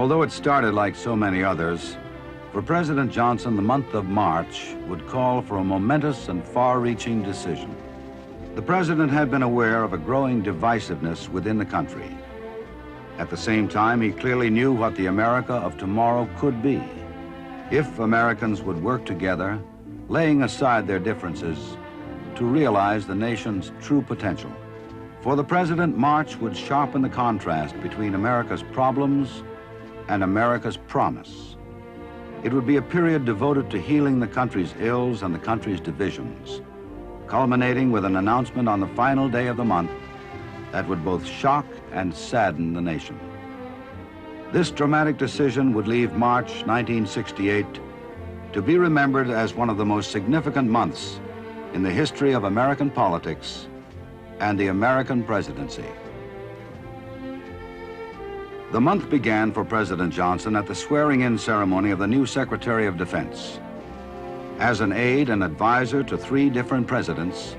Although it started like so many others, for President Johnson, the month of March would call for a momentous and far-reaching decision. The president had been aware of a growing divisiveness within the country. At the same time, he clearly knew what the America of tomorrow could be if Americans would work together, laying aside their differences, to realize the nation's true potential. For the president, March would sharpen the contrast between America's problems and America's promise. It would be a period devoted to healing the country's ills and the country's divisions, culminating with an announcement on the final day of the month that would both shock and sadden the nation. This dramatic decision would leave March 1968 to be remembered as one of the most significant months in the history of American politics and the American presidency. The month began for President Johnson at the swearing-in ceremony of the new Secretary of Defense. As an aide and advisor to 3 different presidents,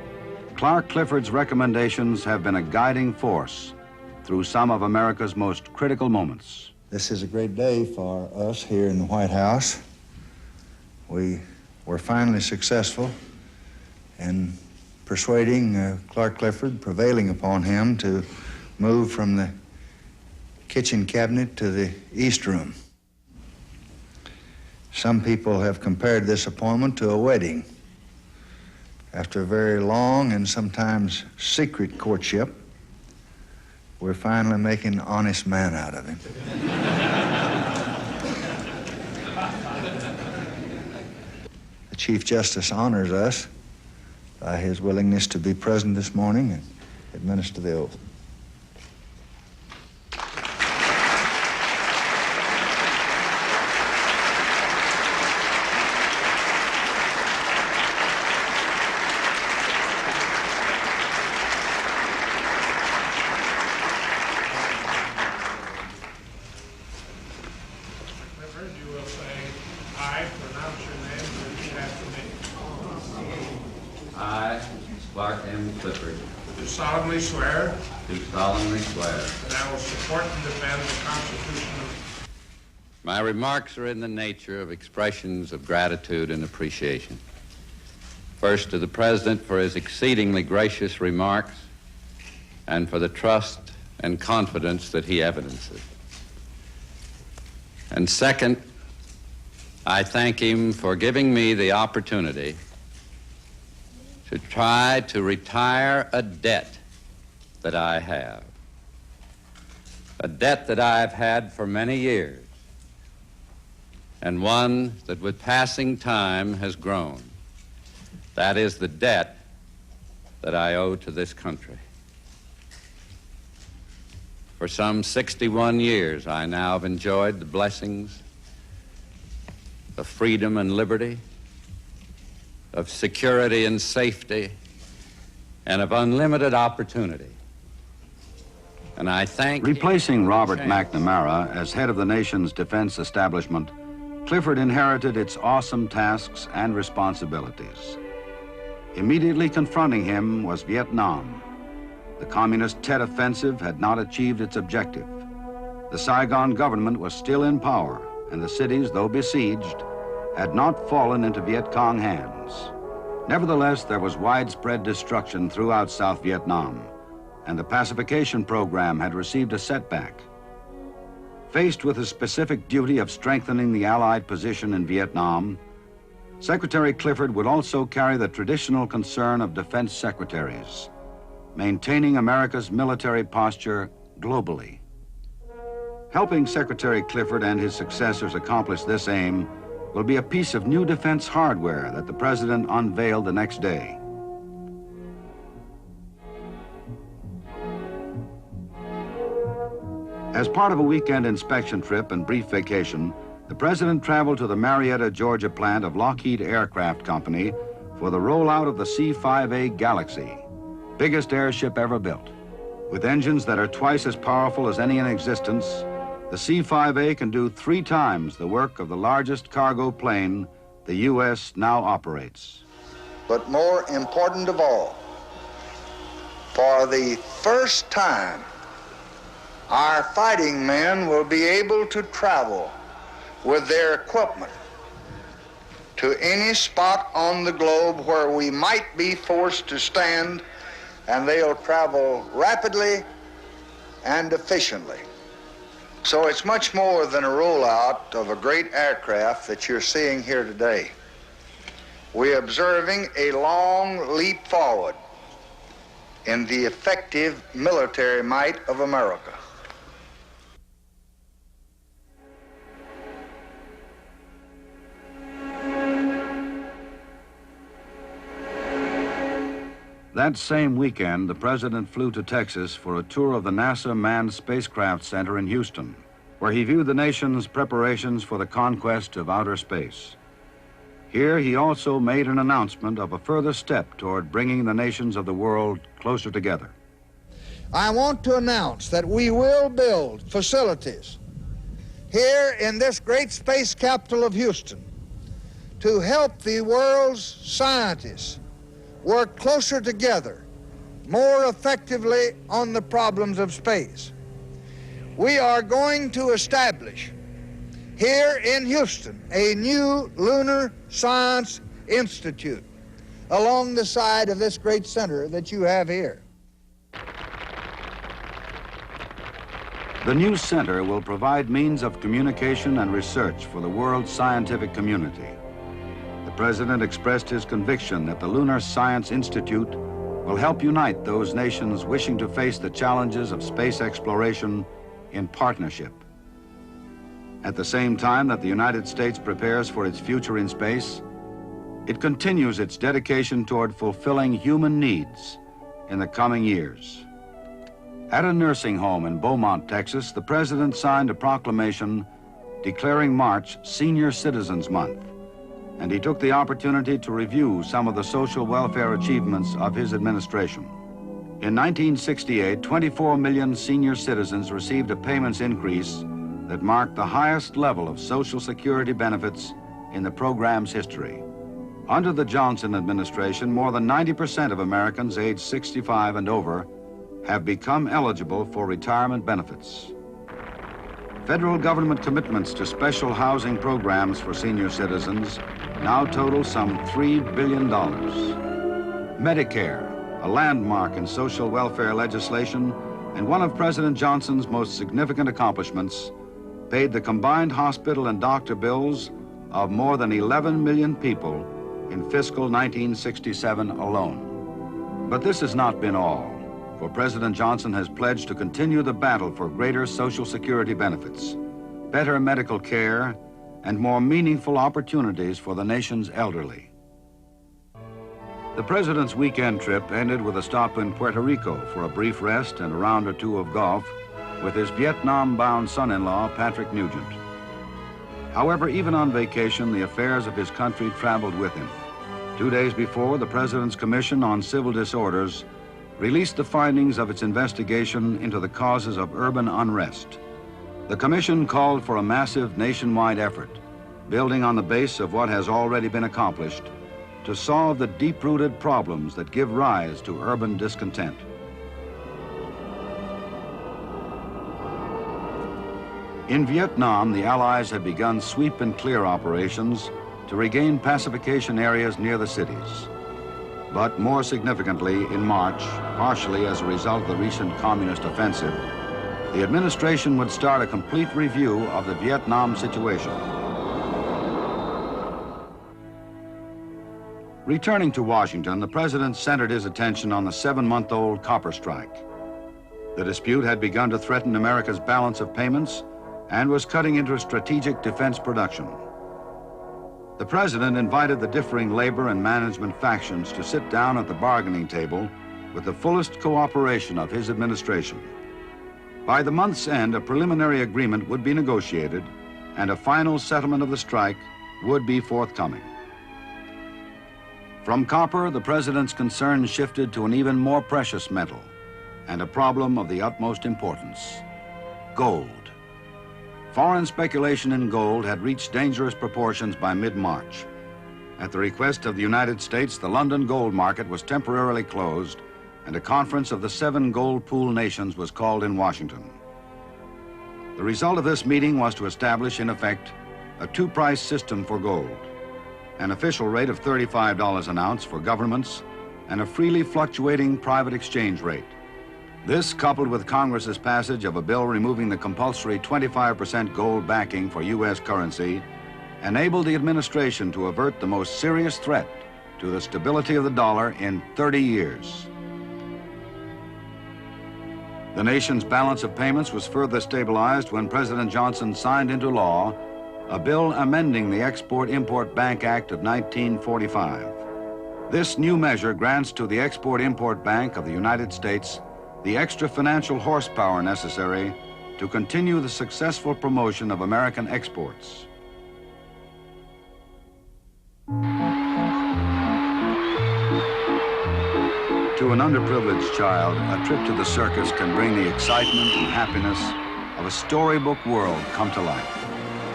Clark Clifford's recommendations have been a guiding force through some of America's most critical moments. This is a great day for us here in the White House. We were finally successful in persuading Clark Clifford, prevailing upon him to move from the kitchen cabinet to the East Room. Some people have compared this appointment to a wedding. After a very long and sometimes secret courtship, we're finally making an honest man out of him. The Chief Justice honors us by his willingness to be present this morning and administer the oath. solemnly swear do solemnly swear that I will support and defend the Constitution of... My remarks are in the nature of expressions of gratitude and appreciation. First, to the President for his exceedingly gracious remarks and for the trust and confidence that he evidences. And second, I thank him for giving me the opportunity to try to retire a debt that I have, a debt that I've had for many years, and one that with passing time has grown. That is the debt that I owe to this country. For some 61 years, I now have enjoyed the blessings of freedom and liberty, of security and safety, and of unlimited opportunity. And I thank... Replacing Robert McNamara as head of the nation's defense establishment, Clifford inherited its awesome tasks and responsibilities. Immediately confronting him was Vietnam. The communist Tet Offensive had not achieved its objective. The Saigon government was still in power, and the cities, though besieged, had not fallen into Viet Cong hands. Nevertheless, there was widespread destruction throughout South Vietnam, and the pacification program had received a setback. Faced with the specific duty of strengthening the Allied position in Vietnam, Secretary Clifford would also carry the traditional concern of defense secretaries, maintaining America's military posture globally. Helping Secretary Clifford and his successors accomplish this aim will be a piece of new defense hardware that the President unveiled the next day. As part of a weekend inspection trip and brief vacation, the President traveled to the Marietta, Georgia plant of Lockheed Aircraft Company for the rollout of the C-5A Galaxy, biggest airship ever built. With engines that are twice as powerful as any in existence, the C-5A can do 3 times the work of the largest cargo plane the U.S. now operates. But more important of all, for the first time Our fighting men will be able to travel with their equipment to any spot on the globe where we might be forced to stand, and they'll travel rapidly and efficiently. So it's much more than a rollout of a great aircraft that you're seeing here today. We're observing a long leap forward in the effective military might of America. That same weekend, the president flew to Texas for a tour of the NASA Manned Spacecraft Center in Houston, where he viewed the nation's preparations for the conquest of outer space. Here, he also made an announcement of a further step toward bringing the nations of the world closer together. I want to announce that we will build facilities here in this great space capital of Houston to help the world's scientists work closer together, more effectively on the problems of space. We are going to establish here in Houston a new Lunar Science Institute along the side of this great center that you have here. The new center will provide means of communication and research for the world's scientific community. The president expressed his conviction that the Lunar Science Institute will help unite those nations wishing to face the challenges of space exploration in partnership. At the same time that the United States prepares for its future in space, it continues its dedication toward fulfilling human needs in the coming years. At a nursing home in Beaumont, Texas, the president signed a proclamation declaring March Senior Citizens Month, and he took the opportunity to review some of the social welfare achievements of his administration. In 1968, 24 million senior citizens received a payments increase that marked the highest level of Social Security benefits in the program's history. Under the Johnson administration, more than 90% of Americans aged 65 and over have become eligible for retirement benefits. Federal government commitments to special housing programs for senior citizens now total some $3 billion. Medicare, a landmark in social welfare legislation and one of President Johnson's most significant accomplishments, paid the combined hospital and doctor bills of more than 11 million people in fiscal 1967 alone. But this has not been all, for President Johnson has pledged to continue the battle for greater Social Security benefits, better medical care, and more meaningful opportunities for the nation's elderly. The president's weekend trip ended with a stop in Puerto Rico for a brief rest and a round or two of golf with his Vietnam-bound son-in-law, Patrick Nugent. However, even on vacation, the affairs of his country traveled with him. 2 days before, the president's Commission on Civil Disorders released the findings of its investigation into the causes of urban unrest. The commission called for a massive nationwide effort, building on the base of what has already been accomplished, to solve the deep-rooted problems that give rise to urban discontent. In Vietnam, the Allies had begun sweep and clear operations to regain pacification areas near the cities. But more significantly, in March, partially as a result of the recent communist offensive, the administration would start a complete review of the Vietnam situation. Returning to Washington, the president centered his attention on the 7-month-old copper strike. The dispute had begun to threaten America's balance of payments and was cutting into strategic defense production. The president invited the differing labor and management factions to sit down at the bargaining table with the fullest cooperation of his administration. By the month's end, a preliminary agreement would be negotiated and a final settlement of the strike would be forthcoming. From copper, the president's concern shifted to an even more precious metal and a problem of the utmost importance: gold. Foreign speculation in gold had reached dangerous proportions by mid-March. At the request of the United States, the London gold market was temporarily closed and a conference of the 7 gold pool nations was called in Washington. The result of this meeting was to establish, in effect, a two-price system for gold, an official rate of $35 an ounce for governments, and a freely fluctuating private exchange rate. This, coupled with Congress's passage of a bill removing the compulsory 25% gold backing for U.S. currency, enabled the administration to avert the most serious threat to the stability of the dollar in 30 years. The nation's balance of payments was further stabilized when President Johnson signed into law a bill amending the Export-Import Bank Act of 1945. This new measure grants to the Export-Import Bank of the United States the extra financial horsepower necessary to continue the successful promotion of American exports. To an underprivileged child, a trip to the circus can bring the excitement and happiness of a storybook world come to life.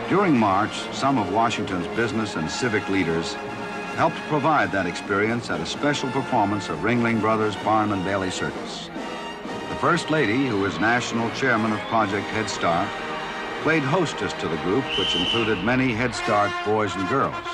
During March, some of Washington's business and civic leaders helped provide that experience at a special performance of Ringling Brothers Barnum and Bailey Circus. The First Lady, who is national chairman of Project Head Start, played hostess to the group, which included many Head Start boys and girls.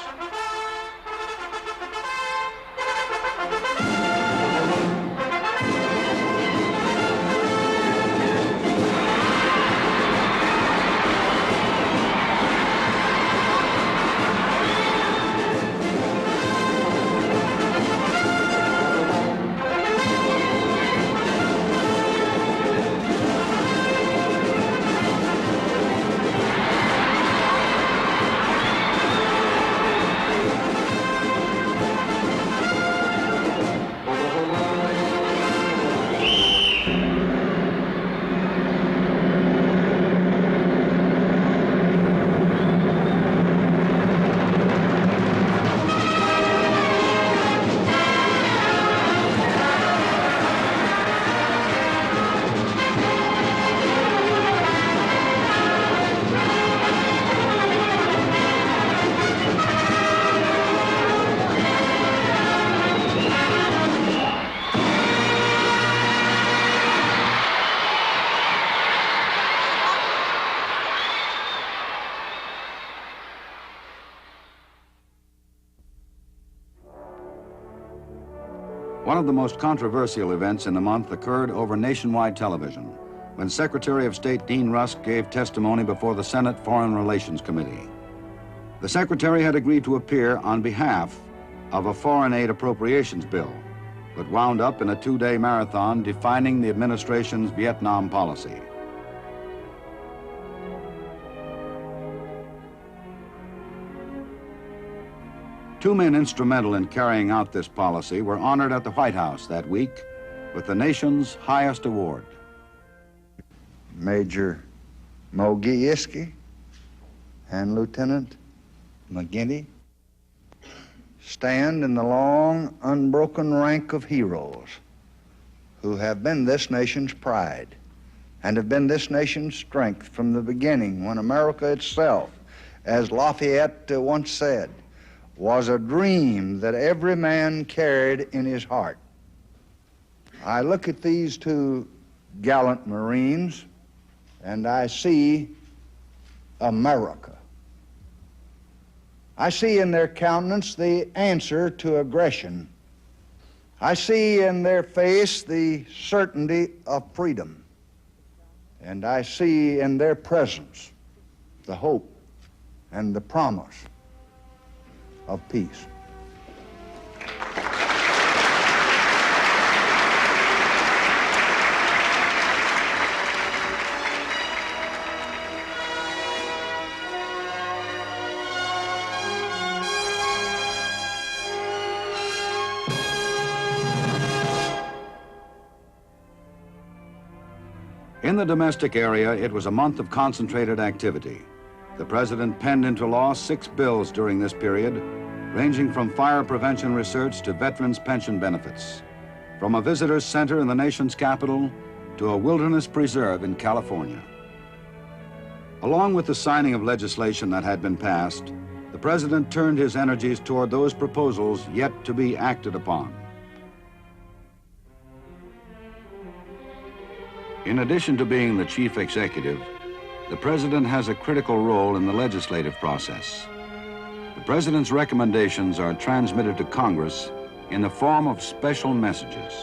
One of the most controversial events in the month occurred over nationwide television when Secretary of State Dean Rusk gave testimony before the Senate Foreign Relations Committee. The Secretary had agreed to appear on behalf of a foreign aid appropriations bill, but wound up in a two-day marathon defining the administration's Vietnam policy. Two men instrumental in carrying out this policy were honored at the White House that week with the nation's highest award. Major Mogiiski and Lieutenant McGinney stand in the long, unbroken rank of heroes who have been this nation's pride and have been this nation's strength from the beginning, when America itself, as Lafayette once said, was a dream that every man carried in his heart. I look at these two gallant Marines and I see America. I see in their countenance the answer to aggression. I see in their face the certainty of freedom. And I see in their presence the hope and the promise of peace. In the domestic area, it was a month of concentrated activity. The President penned into law 6 bills during this period, ranging from fire prevention research to veterans' pension benefits, from a visitor's center in the nation's capital to a wilderness preserve in California. Along with the signing of legislation that had been passed, the President turned his energies toward those proposals yet to be acted upon. In addition to being the chief executive, the President has a critical role in the legislative process. The President's recommendations are transmitted to Congress in the form of special messages.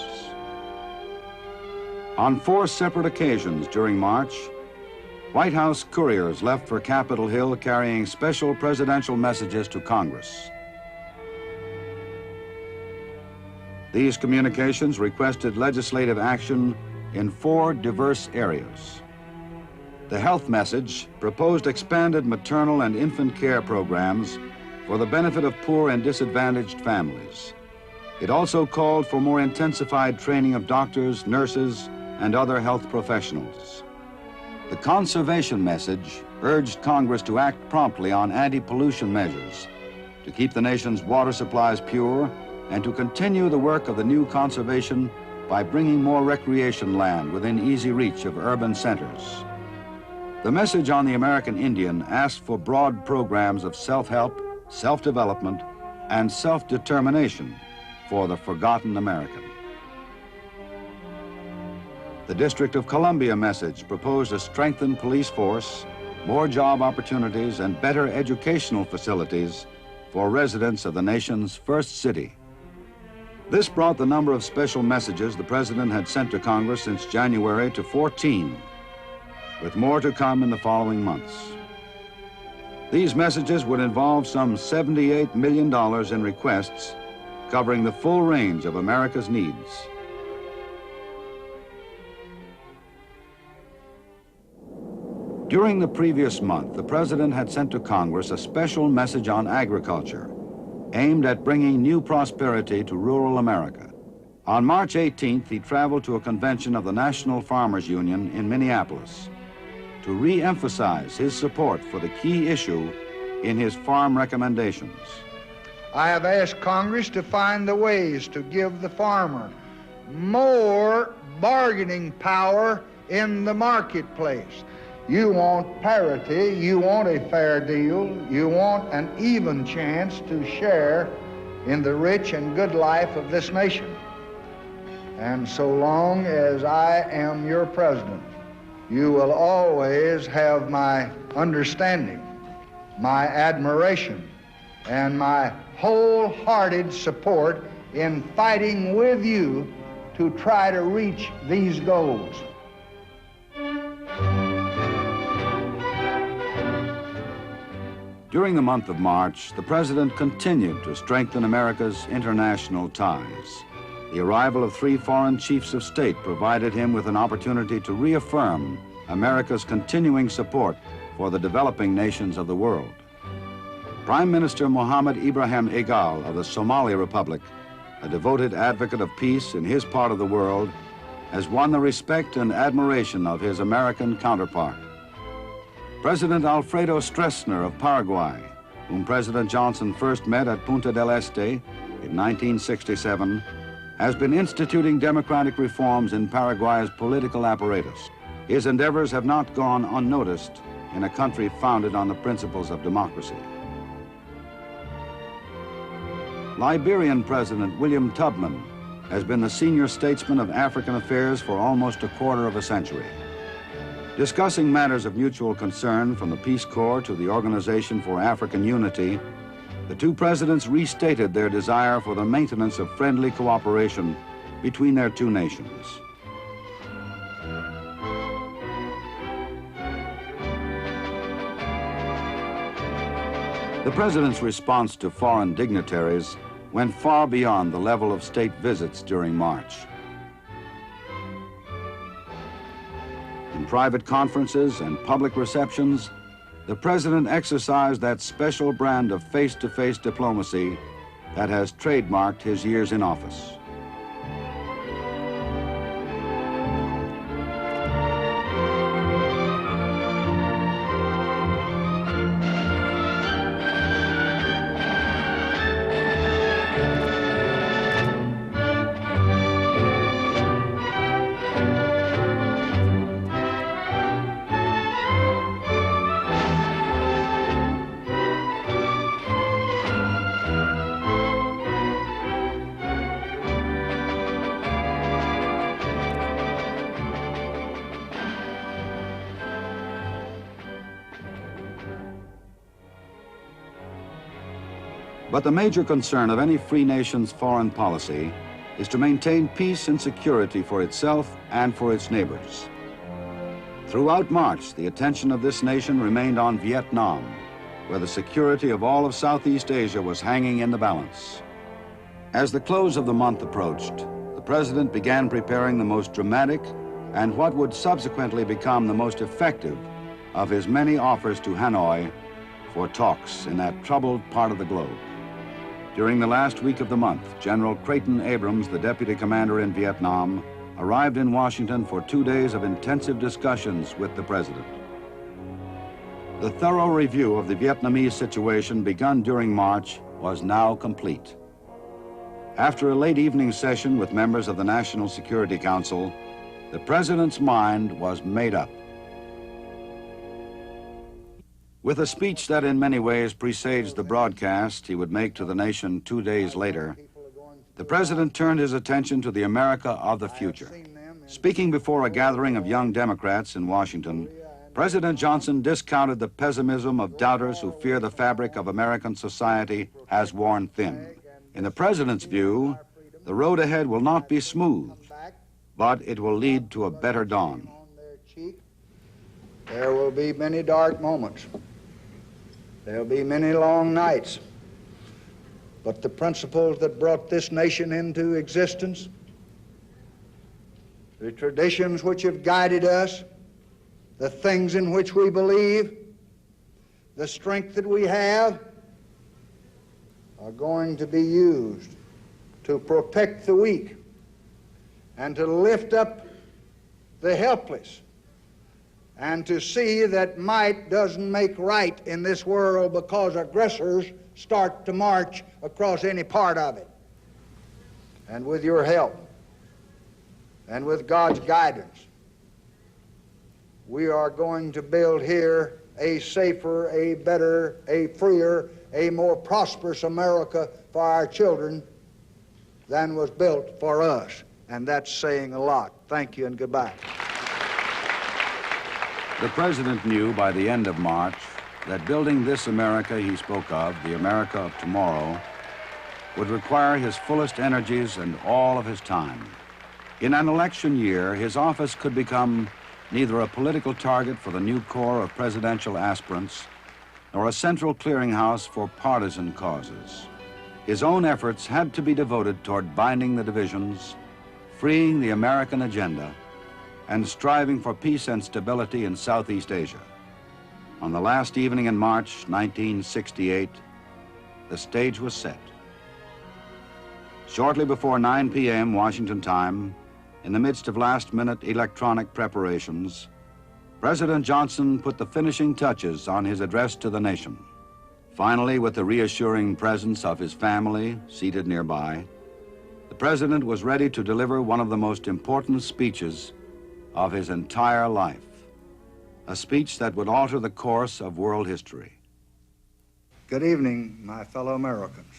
On 4 separate occasions during March, White House couriers left for Capitol Hill carrying special presidential messages to Congress. These communications requested legislative action in 4 diverse areas. The health message proposed expanded maternal and infant care programs for the benefit of poor and disadvantaged families. It also called for more intensified training of doctors, nurses, and other health professionals. The conservation message urged Congress to act promptly on anti-pollution measures, to keep the nation's water supplies pure, and to continue the work of the new conservation by bringing more recreation land within easy reach of urban centers. The message on the American Indian asked for broad programs of self-help, self-development, and self-determination for the forgotten American. The District of Columbia message proposed a strengthened police force, more job opportunities, and better educational facilities for residents of the nation's first city. This brought the number of special messages the President had sent to Congress since January to 14, with more to come in the following months. These messages would involve some $78 million in requests, covering the full range of America's needs. During the previous month, the President had sent to Congress a special message on agriculture, aimed at bringing new prosperity to rural America. On March 18th, he traveled to a convention of the National Farmers Union in Minneapolis to re-emphasize his support for the key issue in his farm recommendations. I have asked Congress to find the ways to give the farmer more bargaining power in the marketplace. You want parity, you want a fair deal, you want an even chance to share in the rich and good life of this nation. And so long as I am your president, you will always have my understanding, my admiration, and my wholehearted support in fighting with you to try to reach these goals. During the month of March, the President continued to strengthen America's international ties. The arrival of 3 foreign chiefs of state provided him with an opportunity to reaffirm America's continuing support for the developing nations of the world. Prime Minister Mohammed Ibrahim Egal of the Somali Republic, a devoted advocate of peace in his part of the world, has won the respect and admiration of his American counterpart. President Alfredo Stroessner of Paraguay, whom President Johnson first met at Punta del Este in 1967, has been instituting democratic reforms in Paraguay's political apparatus. His endeavors have not gone unnoticed in a country founded on the principles of democracy. Liberian President William Tubman has been the senior statesman of African affairs for almost a quarter of a century. Discussing matters of mutual concern from the Peace Corps to the Organization for African Unity, the 2 presidents restated their desire for the maintenance of friendly cooperation between their 2 nations. The President's response to foreign dignitaries went far beyond the level of state visits during March. In private conferences and public receptions, the President exercised that special brand of face-to-face diplomacy that has trademarked his years in office. But the major concern of any free nation's foreign policy is to maintain peace and security for itself and for its neighbors. Throughout March, the attention of this nation remained on Vietnam, where the security of all of Southeast Asia was hanging in the balance. As the close of the month approached, the President began preparing the most dramatic and what would subsequently become the most effective of his many offers to Hanoi for talks in that troubled part of the globe. During the last week of the month, General Creighton Abrams, the deputy commander in Vietnam, arrived in Washington for 2 days of intensive discussions with the President. The thorough review of the Vietnamese situation begun during March was now complete. After a late evening session with members of the National Security Council, the President's mind was made up. With a speech that in many ways presaged the broadcast he would make to the nation 2 days later, the President turned his attention to the America of the future. Speaking before a gathering of young Democrats in Washington, President Johnson discounted the pessimism of doubters who fear the fabric of American society has worn thin. In the President's view, the road ahead will not be smooth, but it will lead to a better dawn. There will be many dark moments. There'll be many long nights. But the principles that brought this nation into existence, the traditions which have guided us, the things in which we believe, the strength that we have, are going to be used to protect the weak and to lift up the helpless, and to see that might doesn't make right in this world because aggressors start to march across any part of it. And with your help and with God's guidance, we are going to build here a safer, a better, a freer, a more prosperous America for our children than was built for us. And that's saying a lot. Thank you and goodbye. The President knew by the end of March that building this America he spoke of, the America of tomorrow, would require his fullest energies and all of his time. In an election year, his office could become neither a political target for the new corps of presidential aspirants nor a central clearinghouse for partisan causes. His own efforts had to be devoted toward binding the divisions, freeing the American agenda, and striving for peace and stability in Southeast Asia. On the last evening in March 1968, the stage was set. Shortly before 9 p.m. Washington time, in the midst of last-minute electronic preparations, President Johnson put the finishing touches on his address to the nation. Finally, with the reassuring presence of his family seated nearby, the President was ready to deliver one of the most important speeches of his entire life, a speech that would alter the course of world history. Good evening, my fellow Americans.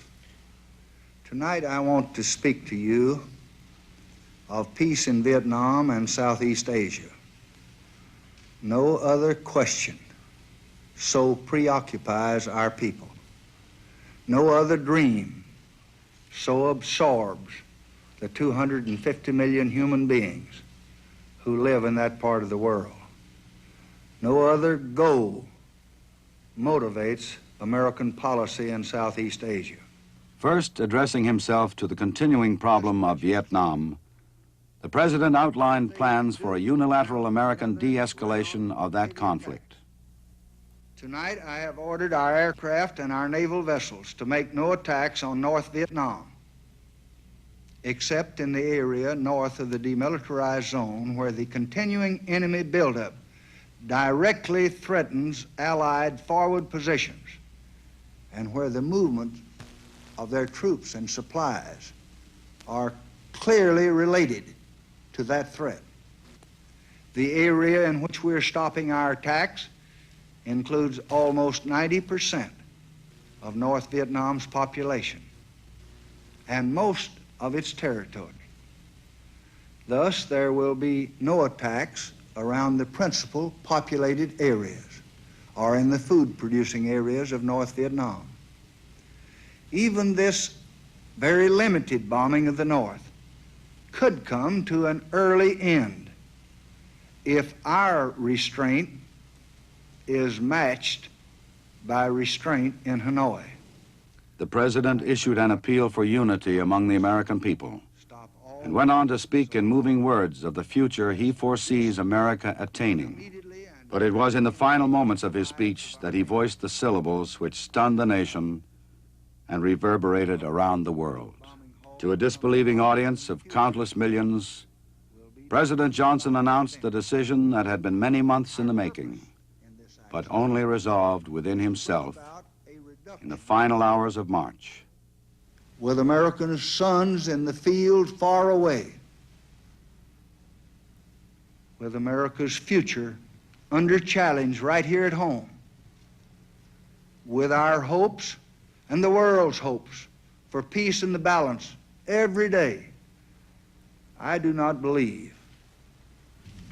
Tonight I want to speak to you of peace in Vietnam and Southeast Asia. No other question so preoccupies our people. No other dream so absorbs the 250 million human beings who live in that part of the world. No other goal motivates American policy in Southeast Asia. First, addressing himself to the continuing problem of Vietnam, the President outlined plans for a unilateral American de-escalation of that conflict. Tonight, I have ordered our aircraft and our naval vessels to make no attacks on North Vietnam, except in the area north of the demilitarized zone where the continuing enemy buildup directly threatens Allied forward positions and where the movement of their troops and supplies are clearly related to that threat. The area in which we're stopping our attacks includes almost 90% of North Vietnam's population and most of its territory. Thus, there will be no attacks around the principal populated areas or in the food-producing areas of North Vietnam. even this very limited bombing of the North could come to an early end if our restraint is matched by restraint in Hanoi. The president issued an appeal for unity among the American people and went on to speak in moving words of the future he foresees America attaining. But it was in the final moments of his speech that he voiced the syllables which stunned the nation and reverberated around the world. To a disbelieving audience of countless millions, President Johnson announced the decision that had been many months in the making, but only resolved within himself in the final hours of March. With American sons in the field far away, with America's future under challenge right here at home, with our hopes and the world's hopes for peace and the balance every day, I do not believe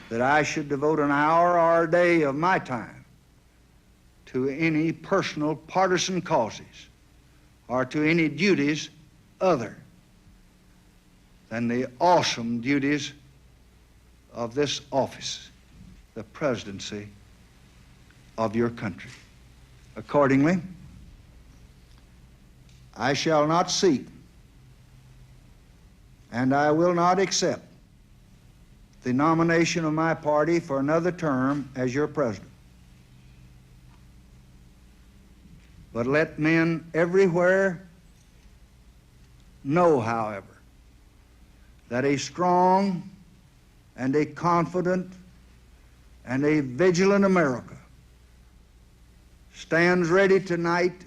that I should devote an hour or a day of my time to any personal partisan causes or to any duties other than the awesome duties of this office, the presidency of your country. Accordingly, I shall not seek and I will not accept the nomination of my party for another term as your president. But let men everywhere know, however, that a strong and a confident and a vigilant America stands ready tonight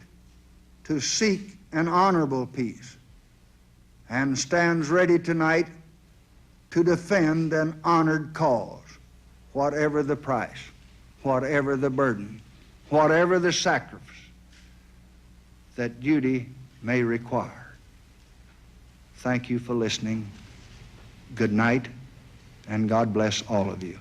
to seek an honorable peace and stands ready tonight to defend an honored cause, whatever the price, whatever the burden, whatever the sacrifice that duty may require. Thank you for listening. Good night, and God bless all of you.